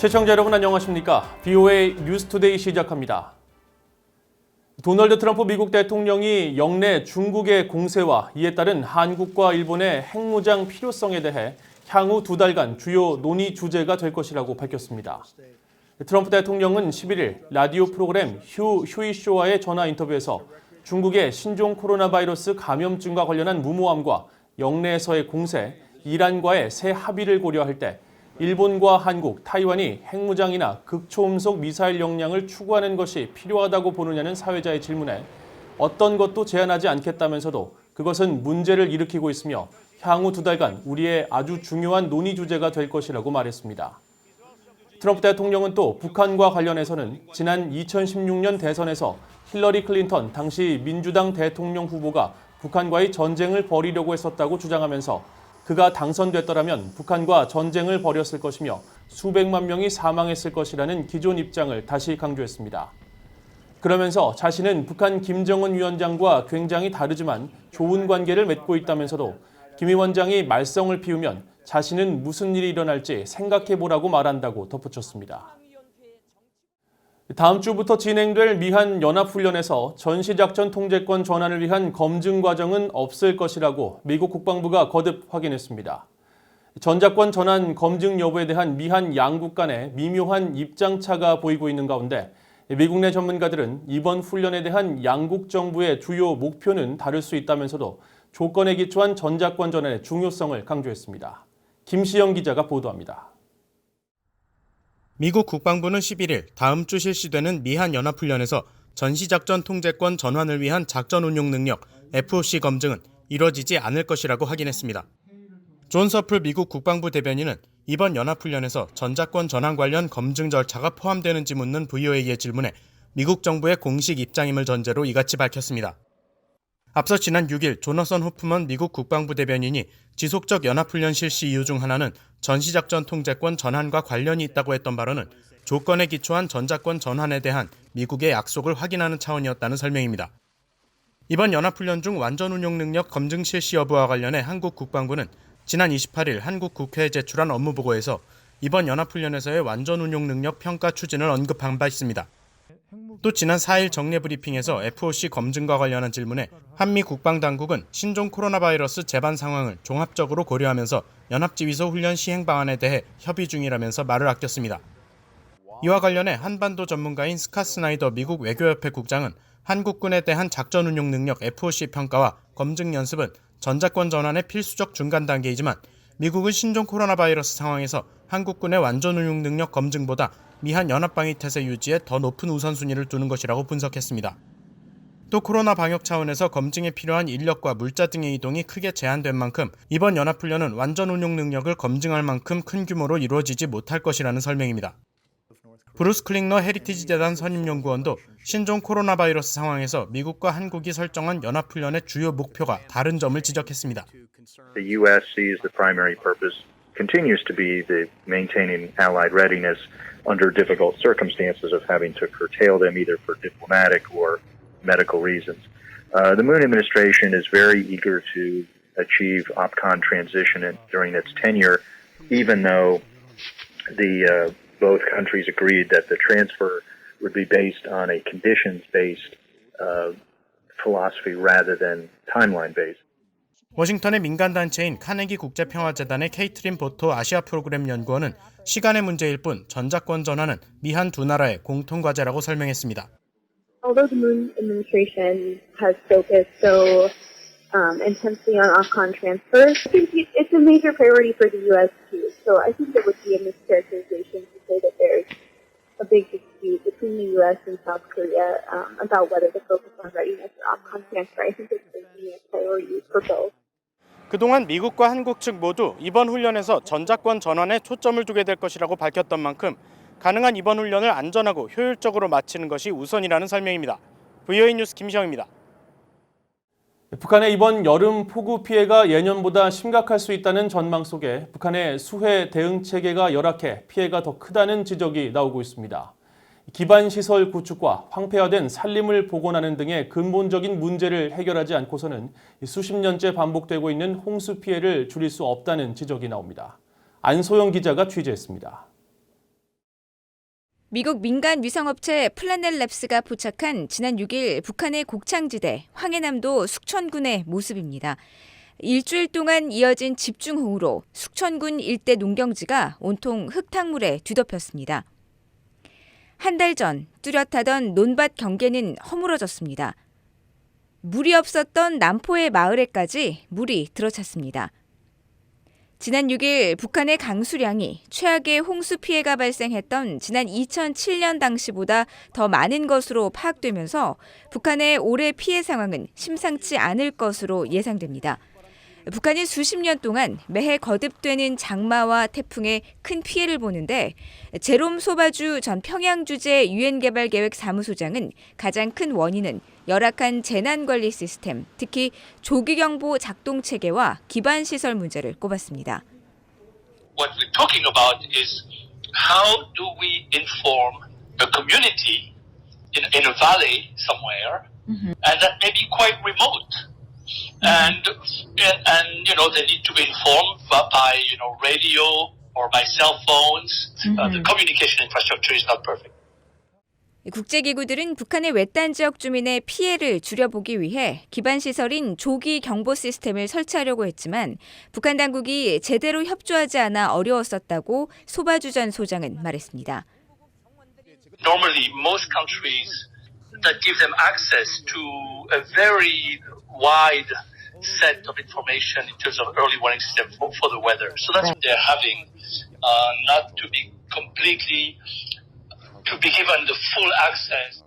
시청자 여러분 안녕하십니까? BOA 뉴스투데이 시작합니다. 도널드 트럼프 미국 대통령이 영내 중국의 공세와 이에 따른 한국과 일본의 핵무장 필요성에 대해 향후 2달간 주요 논의 주제가 될 것이라고 밝혔습니다. 트럼프 대통령은 11일 라디오 프로그램 휴이쇼와의 전화 인터뷰에서 중국의 신종 코로나 바이러스 감염증과 관련한 무모함과 영내에서의 공세, 이란과의 새 합의를 고려할 때 일본과 한국, 타이완이 핵무장이나 극초음속 미사일 역량을 추구하는 것이 필요하다고 보느냐는 사회자의 질문에 어떤 것도 제한하지 않겠다면서도 그것은 문제를 일으키고 있으며 향후 2달간 우리의 아주 중요한 논의 주제가 될 것이라고 말했습니다. 트럼프 대통령은 또 북한과 관련해서는 지난 2016년 대선에서 힐러리 클린턴 당시 민주당 대통령 후보가 북한과의 전쟁을 벌이려고 했었다고 주장하면서 그가 당선됐더라면 북한과 전쟁을 벌였을 것이며 수백만 명이 사망했을 것이라는 기존 입장을 다시 강조했습니다. 그러면서 자신은 북한 김정은 위원장과 굉장히 다르지만 좋은 관계를 맺고 있다면서도 김 위원장이 말썽을 피우면 자신은 무슨 일이 일어날지 생각해보라고 말한다고 덧붙였습니다. 다음 주부터 진행될 미한 연합훈련에서 전시작전 통제권 전환을 위한 검증 과정은 없을 것이라고 미국 국방부가 거듭 확인했습니다. 전작권 전환 검증 여부에 대한 미한 양국 간의 미묘한 입장차가 보이고 있는 가운데 미국 내 전문가들은 이번 훈련에 대한 양국 정부의 주요 목표는 다를 수 있다면서도 조건에 기초한 전작권 전환의 중요성을 강조했습니다. 김시영 기자가 보도합니다. 미국 국방부는 11일 다음 주 실시되는 미한 연합훈련에서 전시작전 통제권 전환을 위한 작전 운용 능력 FOC 검증은 이뤄지지 않을 것이라고 확인했습니다. 존 서플 미국 국방부 대변인은 이번 연합훈련에서 전작권 전환 관련 검증 절차가 포함되는지 묻는 VOA의 질문에 미국 정부의 공식 입장임을 전제로 이같이 밝혔습니다. 앞서 지난 6일 조너선 호프먼 미국 국방부 대변인이 지속적 연합훈련 실시 이유 중 하나는 전시작전 통제권 전환과 관련이 있다고 했던 발언은 조건에 기초한 전작권 전환에 대한 미국의 약속을 확인하는 차원이었다는 설명입니다. 이번 연합훈련 중 완전 운용 능력 검증 실시 여부와 관련해 한국 국방부는 지난 28일 한국 국회에 제출한 업무보고에서 이번 연합훈련에서의 완전 운용 능력 평가 추진을 언급한 바 있습니다. 또 지난 4일 정례 브리핑에서 FOC 검증과 관련한 질문에 한미 국방당국은 신종 코로나 바이러스 재반 상황을 종합적으로 고려하면서 연합지휘소 훈련 시행 방안에 대해 협의 중이라면서 말을 아꼈습니다. 이와 관련해 한반도 전문가인 스캇 스나이더 미국 외교협회 국장은 한국군에 대한 작전 운용 능력 FOC 평가와 검증 연습은 전작권 전환의 필수적 중간 단계이지만 미국은 신종 코로나 바이러스 상황에서 한국군의 완전 운용 능력 검증보다 미한 연합방위 태세 유지에 더 높은 우선순위를 두는 것이라고 분석했습니다. 또 코로나 방역 차원에서 검증에 필요한 인력과 물자 등의 이동이 크게 제한된 만큼 이번 연합훈련은 완전 운용 능력을 검증할 만큼 큰 규모로 이루어지지 못할 것이라는 설명입니다. 브루스 클링너 헤리티지 재단 선임연구원도 신종 코로나 바이러스 상황에서 미국과 한국이 설정한 연합훈련의 주요 목표가 다른 점을 지적했습니다. The U.S. sees the primary purpose continues to be the maintaining allied readiness under difficult circumstances of having to curtail them either for diplomatic or medical reasons. The Moon administration is very eager to achieve OPCON transition during its tenure, even though both countries agreed that the transfer would be based on a conditions-based philosophy rather than timeline-based. 워싱턴의 민간단체인 카네기 국제평화재단의 케이트린 보토 아시아 프로그램 연구원은 시간의 문제일 뿐 전작권 전환은 미한 두 나라의 공통과제라고 설명했습니다. Although the Moon administration has focused so intensely on OPCON transfers, I think it's a major priority for the U.S. too. So I think it would be a mischaracterization to say that there's a big dispute between the U.S. and South Korea about whether to focus on readiness or OPCON transfer. I think it's a priority for both. 그동안 미국과 한국 측 모두 이번 훈련에서 전작권 전환에 초점을 두게 될 것이라고 밝혔던 만큼 가능한 이번 훈련을 안전하고 효율적으로 마치는 것이 우선이라는 설명입니다. VOA 뉴스 김시영입니다. 북한의 이번 여름 폭우 피해가 예년보다 심각할 수 있다는 전망 속에 북한의 수해 대응 체계가 열악해 피해가 더 크다는 지적이 나오고 있습니다. 기반시설 구축과 황폐화된 산림을 복원하는 등의 근본적인 문제를 해결하지 않고서는 수십 년째 반복되고 있는 홍수 피해를 줄일 수 없다는 지적이 나옵니다. 안소영 기자가 취재했습니다. 미국 민간 위성업체 플래넷 랩스가 포착한 지난 6일 북한의 곡창지대 황해남도 숙천군의 모습입니다. 일주일 동안 이어진 집중호우로 숙천군 일대 농경지가 온통 흙탕물에 뒤덮였습니다. 한 달 전 뚜렷하던 논밭 경계는 허물어졌습니다. 물이 없었던 남포의 마을에까지 물이 들어찼습니다. 지난 6일 북한의 강수량이 최악의 홍수 피해가 발생했던 지난 2007년 당시보다 더 많은 것으로 파악되면서 북한의 올해 피해 상황은 심상치 않을 것으로 예상됩니다. 북한이 수십 년 동안 매해 거듭되는 장마와 태풍에 큰 피해를 보는데 제롬 소바주 전 평양주재 유엔개발계획 사무소장은 가장 큰 원인은 열악한 재난관리 시스템, 특히 조기경보 작동체계와 기반시설 문제를 꼽았습니다. What we're talking about is how do we inform the community in a valley somewhere, and that may be quite remote. And they need to be informed by radio or by cell phones. The communication infrastructure is not perfect. 국제기구들은 북한의 외딴 지역 주민의 피해를 줄여보기 위해 기반시설인 조기 경보 시스템을 설치하려고 했지만 북한 당국이 제대로 협조하지 않아 어려웠었다고 소바주 전 소장은 말했습니다. Normally, most countries that give them access to a very wide set of information in terms of early warning system for the weather. So that's what they're having, not to be completely, to be given the full access.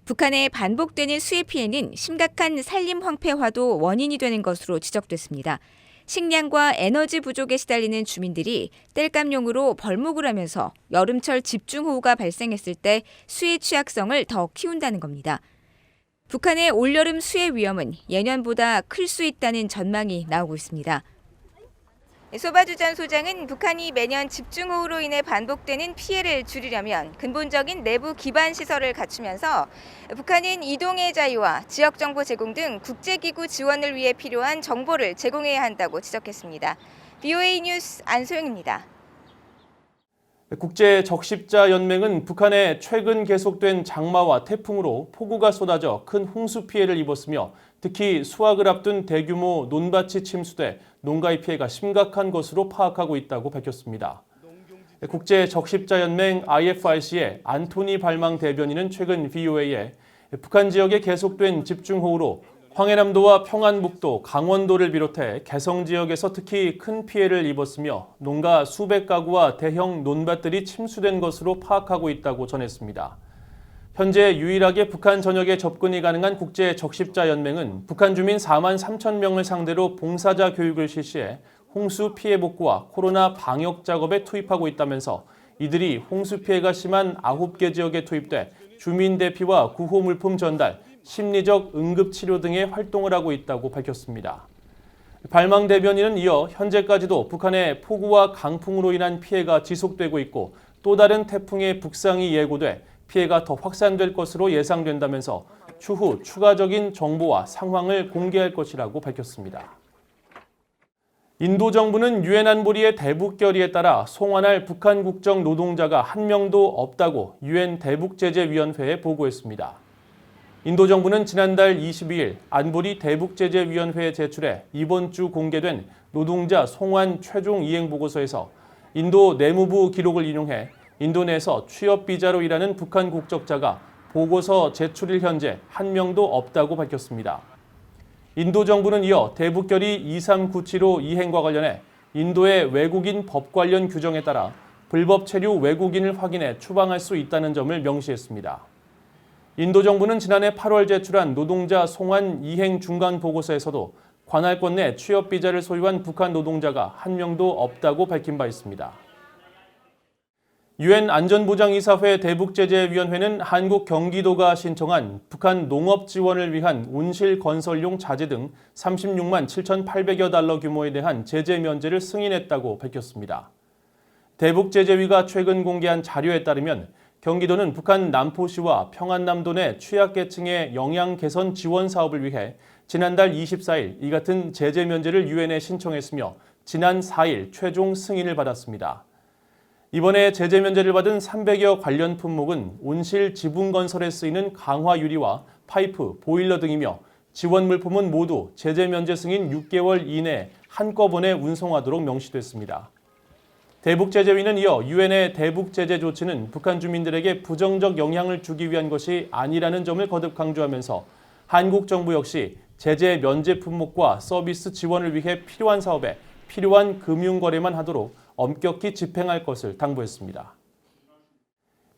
북한의 반복되는 수해 피해는 심각한 산림 황폐화도 원인이 되는 것으로 지적됐습니다. 식량과 에너지 부족에 시달리는 주민들이 땔감용으로 벌목을 하면서 여름철 집중호우가 발생했을 때 수해 취약성을 더 키운다는 겁니다. 북한의 올여름 수해 위험은 예년보다 클 수 있다는 전망이 나오고 있습니다. 소바주 전 소장은 북한이 매년 집중호우로 인해 반복되는 피해를 줄이려면 근본적인 내부 기반 시설을 갖추면서 북한은 이동의 자유와 지역정보 제공 등 국제기구 지원을 위해 필요한 정보를 제공해야 한다고 지적했습니다. BOA 뉴스 안소영입니다. 국제적십자연맹은 북한에 최근 계속된 장마와 태풍으로 폭우가 쏟아져 큰 홍수 피해를 입었으며 특히 수확을 앞둔 대규모 논밭이 침수돼 농가의 피해가 심각한 것으로 파악하고 있다고 밝혔습니다. 국제적십자연맹 IFRC의 안토니 발망 대변인은 최근 VOA에 북한 지역에 계속된 집중호우로 황해남도와 평안북도, 강원도를 비롯해 개성 지역에서 특히 큰 피해를 입었으며 농가 수백 가구와 대형 논밭들이 침수된 것으로 파악하고 있다고 전했습니다. 현재 유일하게 북한 전역에 접근이 가능한 국제적십자연맹은 북한 주민 4만 3천 명을 상대로 봉사자 교육을 실시해 홍수 피해 복구와 코로나 방역 작업에 투입하고 있다면서 이들이 홍수 피해가 심한 9개 지역에 투입돼 주민 대피와 구호 물품 전달, 심리적 응급치료 등의 활동을 하고 있다고 밝혔습니다. 발망 대변인은 이어 현재까지도 북한의 폭우와 강풍으로 인한 피해가 지속되고 있고 또 다른 태풍의 북상이 예고돼 피해가 더 확산될 것으로 예상된다면서 추후 추가적인 정보와 상황을 공개할 것이라고 밝혔습니다. 인도 정부는 유엔 안보리의 대북 결의에 따라 송환할 북한 국적 노동자가 한 명도 없다고 유엔 대북제재위원회에 보고했습니다. 인도 정부는 지난달 22일 안보리 대북제재위원회에 제출해 이번 주 공개된 노동자 송환 최종 이행 보고서에서 인도 내무부 기록을 인용해 인도 내에서 취업 비자로 일하는 북한 국적자가 보고서 제출일 현재 한 명도 없다고 밝혔습니다. 인도 정부는 이어 대북결의 2397호 이행과 관련해 인도의 외국인 법 관련 규정에 따라 불법 체류 외국인을 확인해 추방할 수 있다는 점을 명시했습니다. 인도 정부는 지난해 8월 제출한 노동자 송환 이행 중간 보고서에서도 관할권 내 취업 비자를 소유한 북한 노동자가 한 명도 없다고 밝힌 바 있습니다. 유엔 안전보장이사회 대북제재위원회는 한국 경기도가 신청한 북한 농업 지원을 위한 온실 건설용 자재 등 36만 7,800여 달러 규모에 대한 제재 면제를 승인했다고 밝혔습니다. 대북제재위가 최근 공개한 자료에 따르면 경기도는 북한 남포시와 평안남도 내 취약계층의 영양 개선 지원 사업을 위해 지난달 24일 이 같은 제재 면제를 유엔에 신청했으며 지난 4일 최종 승인을 받았습니다. 이번에 제재 면제를 받은 300여 관련 품목은 온실 지붕 건설에 쓰이는 강화 유리와 파이프, 보일러 등이며 지원 물품은 모두 제재 면제 승인 6개월 이내 한꺼번에 운송하도록 명시됐습니다. 대북제재위는 이어 유엔의 대북제재 조치는 북한 주민들에게 부정적 영향을 주기 위한 것이 아니라는 점을 거듭 강조하면서 한국 정부 역시 제재 면제 품목과 서비스 지원을 위해 필요한 사업에 필요한 금융 거래만 하도록 엄격히 집행할 것을 당부했습니다.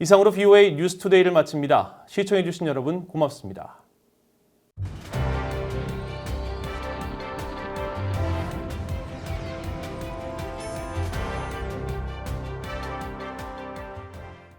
이상으로 VOA 뉴스투데이를 마칩니다. 시청해주신 여러분 고맙습니다.